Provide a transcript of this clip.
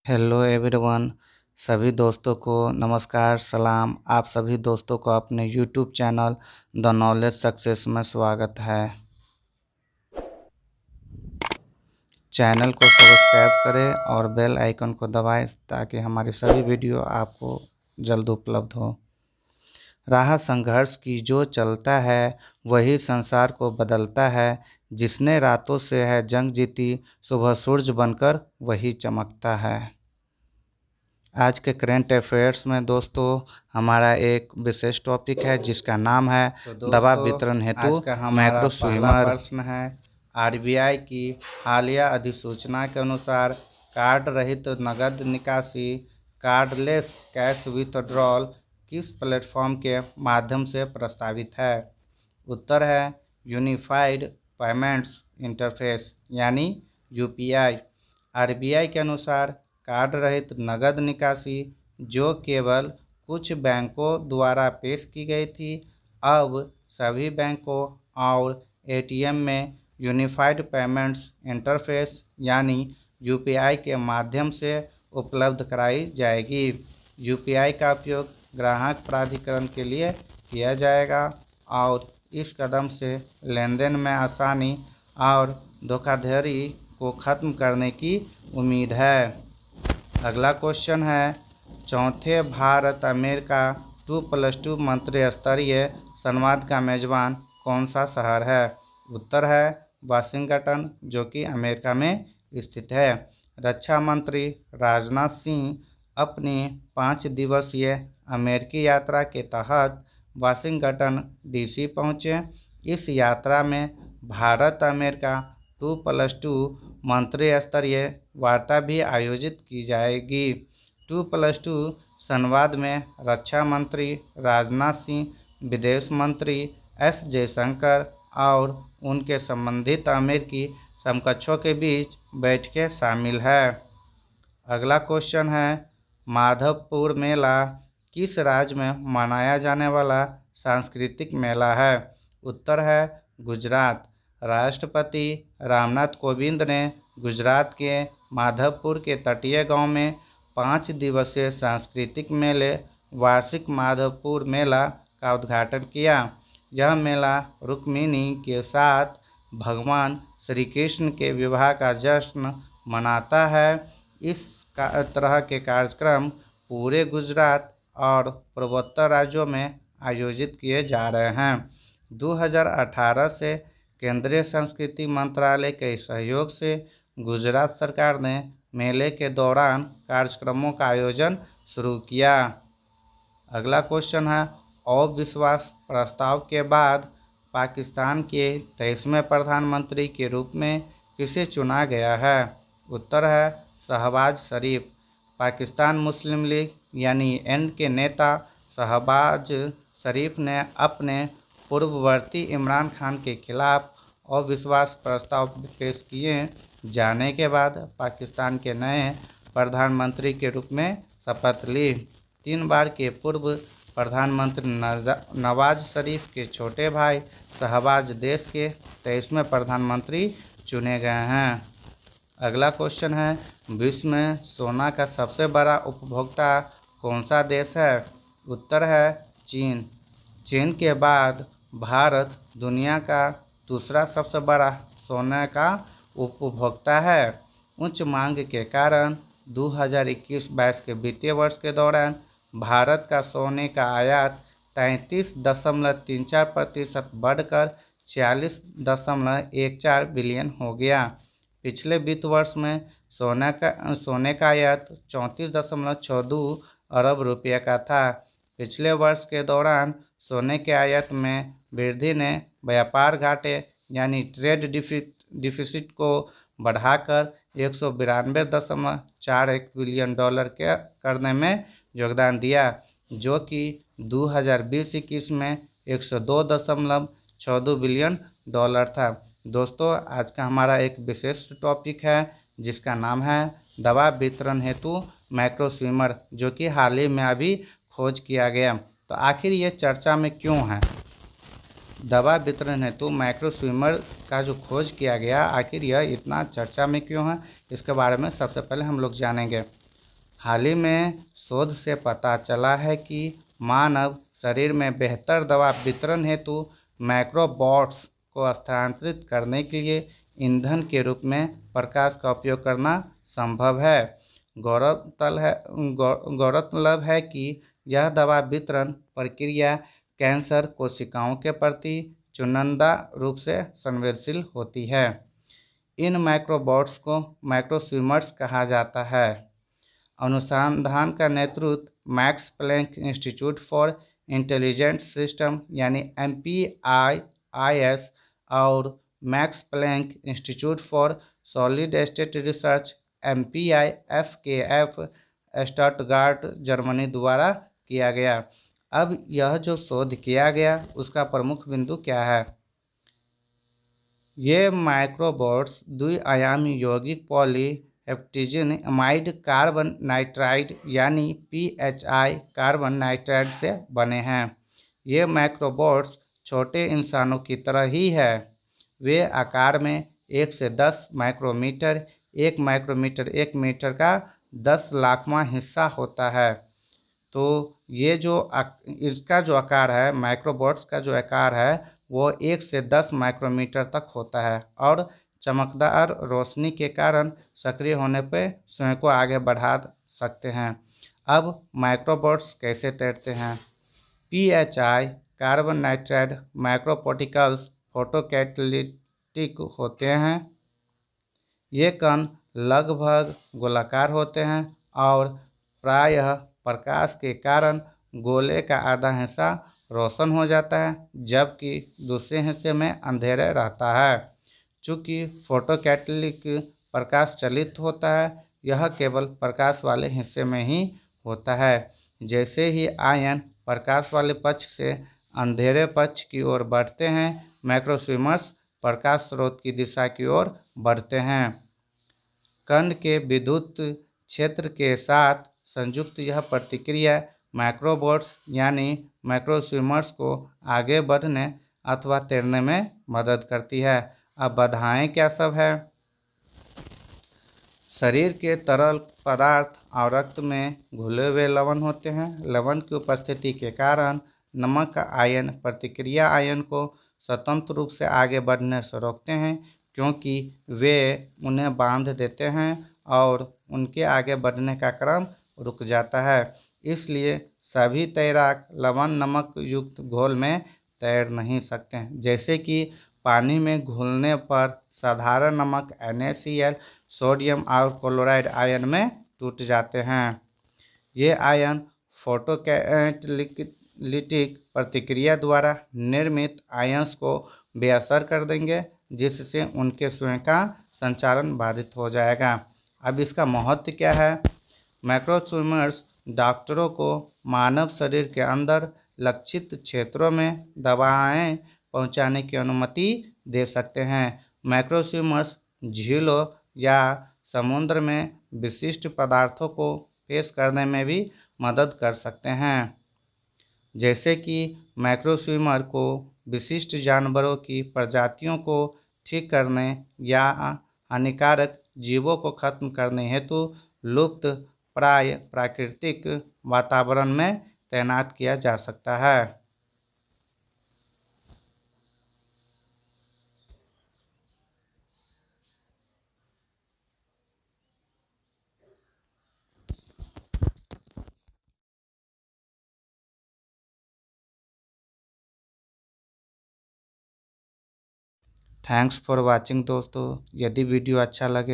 Hello everyone. सभी दोस्तों को नमस्कार सलाम। आप सभी दोस्तों को अपने YouTube channel the knowledge success में स्वागत है। चैनल को सब्सक्राइब करें और बेल आइकन को दबाएं ताकि हमारी सभी वीडियो आपको जल्द उपलब्ध हो। राह संघर्ष की जो चलता है वही संसार को बदलता है। जिसने रातों से है जंग जीती, सुबह सूरज बनकर वही चमकता है। आज के करंट अफेयर्स में दोस्तों हमारा एक विशेष टॉपिक है जिसका नाम है दवा वितरण हेतु मैक्रो स्विमर। प्रश्न है, आरबीआई की हालिया अधिसूचना के अनुसार कार्ड रहित नगद निकासी कार्डलेस कैश विथड्रॉल किस प्लेटफॉर्म के माध्यम से प्रस्तावित है? उत्तर है यूनिफाइड पेमेंट्स इंटरफेस यानी यूपीआई। आरबीआई के अनुसार कार्ड रहित नगद निकासी जो केवल कुछ बैंकों द्वारा पेश की गई थी, अब सभी बैंकों और एटीएम में यूनिफाइड पेमेंट्स इंटरफेस यानी यूपीआई के माध्यम से उपलब्ध कराई जाएगी। यूपीआई का उपयोग ग्राहक प्राधिकरण के लिए किया जाएगा और इस कदम से लेनदेन में आसानी और धोखाधड़ी को खत्म करने की उम्मीद है। अगला क्वेश्चन है, चौथे भारत अमेरिका 2+2 मंत्री स्तरीय संवाद का मेजबान कौन सा शहर है? उत्तर है वाशिंगटन जो कि अमेरिका में स्थित है। रक्षा मंत्री राजनाथ सिंह अपनी 5 दिवसीय अमेरिकी यात्रा के तहत वाशिंगटन डीसी पहुँचे। इस यात्रा में भारत अमेरिका 2+2 मंत्री स्तरीय वार्ता भी आयोजित की जाएगी। 2+2 संवाद में रक्षा मंत्री राजनाथ सिंह, विदेश मंत्री एस जयशंकर और उनके संबंधित अमेरिकी समकक्षों के बीच बैठकें शामिल है। अगला क्वेश्चन है, माधवपुर मेला किस राज्य में मनाया जाने वाला सांस्कृतिक मेला है? उत्तर है गुजरात। राष्ट्रपति रामनाथ कोविंद ने गुजरात के माधवपुर के तटीय गांव में 5 दिवसीय सांस्कृतिक मेले वार्षिक माधवपुर मेला का उद्घाटन किया। यह मेला रुक्मिणी के साथ भगवान श्री कृष्ण के विवाह का जश्न मनाता है। इस तरह के कार्यक्रम पूरे गुजरात और पूर्वोत्तर राज्यों में आयोजित किए जा रहे हैं। 2018 से केंद्रीय संस्कृति मंत्रालय के सहयोग से गुजरात सरकार ने मेले के दौरान कार्यक्रमों का आयोजन शुरू किया। अगला क्वेश्चन है, अविश्वास प्रस्ताव के बाद पाकिस्तान के 23वें प्रधानमंत्री के रूप में किसे चुना गया है? उत्तर है शहबाज शरीफ। पाकिस्तान मुस्लिम लीग यानी एन के नेता शहबाज शरीफ ने अपने पूर्ववर्ती इमरान खान के खिलाफ अविश्वास प्रस्ताव पेश किए जाने के बाद पाकिस्तान के नए प्रधानमंत्री के रूप में शपथ ली। 3 बार के पूर्व प्रधानमंत्री नवाज शरीफ के छोटे भाई शहबाज देश के 23वें प्रधानमंत्री चुने गए हैं। अगला क्वेश्चन है, विश्व में सोना का सबसे बड़ा उपभोक्ता कौन सा देश है? उत्तर है चीन। चीन के बाद भारत दुनिया का दूसरा सबसे बड़ा सोने का उपभोक्ता है। उच्च मांग के कारण 2021-22 के वित्तीय वर्ष के दौरान भारत का सोने का आयात 33.34% बढ़कर 46.14 बिलियन हो गया। पिछले वित्त वर्ष में सोने का आयात 34.62 अरब रुपये का था। पिछले वर्ष के दौरान सोने के आयात में वृद्धि ने व्यापार घाटे यानी ट्रेड डिफिसिट को बढ़ाकर 192.41 बिलियन डॉलर के करने में योगदान दिया, जो कि 2020-21 में 102.62 बिलियन डॉलर था। दोस्तों, आज का हमारा एक विशेष टॉपिक है जिसका नाम है दवा वितरण हेतु मैक्रो स्विमर, जो कि हाल ही में अभी खोज किया गया। तो आखिर ये चर्चा में क्यों है? दवा वितरण हेतु मैक्रो स्विमर का जो खोज किया गया, आखिर यह इतना चर्चा में क्यों है, इसके बारे में सबसे पहले हम लोग जानेंगे। हाल ही में शोध से पता चला है कि मानव शरीर में बेहतर दवा वितरण हेतु माइक्रोबॉट्स को स्थानांतरित करने के लिए ईंधन के रूप में प्रकाश का उपयोग करना संभव है। गौरतलब है कि यह दवा वितरण प्रक्रिया कैंसर कोशिकाओं के प्रति चुनिंदा रूप से संवेदनशील होती है। इन माइक्रोबॉट्स को माइक्रोस्विमर्स कहा जाता है। अनुसंधान का नेतृत्व Max Planck Institute for Intelligent System यानी MPIIS और Max Planck Institute for Solid State Research MPIFKF Stuttgart Germany द्वारा किया गया। अब यह जो शोध किया गया उसका प्रमुख बिंदु क्या है? ये माइक्रोबॉट्स द्विआयामी यौगिक पॉलीहेप्टेजिन अमाइड कार्बन नाइट्राइड यानी PHI कार्बन नाइट्राइड से बने हैं। ये माइक्रोबॉट्स छोटे इंसानों की तरह ही है। वे आकार में 1 से 10 माइक्रोमीटर, 1 माइक्रोमीटर 1 मीटर का 10 लाखवां हिस्सा होता है। तो ये जो इसका जो आकार है, माइक्रोबॉट्स का जो आकार है वो 1 से 10 माइक्रोमीटर तक होता है और चमकदार रोशनी के कारण सक्रिय होने पर स्वयं को आगे बढ़ा सकते हैं। अब माइक्रोबॉट्स कैसे तैरते हैं? PHI कार्बन नाइट्राइड माइक्रोपार्टिकल्स फोटोकैटालिटिक होते हैं। ये कण लगभग गोलाकार होते हैं और प्रायः प्रकाश के कारण गोले का आधा हिस्सा रोशन हो जाता है जबकि दूसरे हिस्से में अंधेरे रहता है। चूँकि फोटोकैटालिटिक प्रकाश चालित होता है, यह केवल प्रकाश वाले हिस्से में ही होता है। जैसे ही आयन प्रकाश वाले पक्ष से अंधेरे पक्ष की ओर बढ़ते हैं, माइक्रोस्विमर्स प्रकाश स्रोत की दिशा की ओर बढ़ते हैं। कण के विद्युत क्षेत्र के साथ संयुक्त यह प्रतिक्रिया माइक्रोबॉट्स यानी माइक्रोस्विमर्स को आगे बढ़ने अथवा तैरने में मदद करती है। अब बाधाएं क्या सब है? शरीर के तरल पदार्थ और रक्त में घुले हुए लवण होते हैं। लवण की उपस्थिति के कारण नमक का आयन प्रतिक्रिया आयन को स्वतंत्र रूप से आगे बढ़ने से रोकते हैं क्योंकि वे उन्हें बांध देते हैं और उनके आगे बढ़ने का क्रम रुक जाता है। इसलिए सभी तैराक लवण नमक युक्त घोल में तैर नहीं सकते हैं। जैसे कि पानी में घुलने पर साधारण नमक NaCl सोडियम और क्लोराइड आयन में टूट जाते हैं। ये आयन फोटोकैटालिटिक प्रतिक्रिया द्वारा निर्मित आयंस को बेअसर कर देंगे जिससे उनके स्वयं का संचालन बाधित हो जाएगा। अब इसका महत्व क्या है? माइक्रोस्विमर्स डॉक्टरों को मानव शरीर के अंदर लक्षित क्षेत्रों में दवाएं पहुंचाने की अनुमति दे सकते हैं। माइक्रोस्विमर्स झीलों या समुद्र में विशिष्ट पदार्थों को पेश करने में भी मदद कर सकते हैं। जैसे कि माइक्रोस्विमर को विशिष्ट जानवरों की प्रजातियों को ठीक करने या हानिकारक जीवों को खत्म करने हेतु लुप्त प्राय प्राकृतिक वातावरण में तैनात किया जा सकता है। थैंक्स फॉर वॉचिंग दोस्तों। यदि वीडियो अच्छा लगे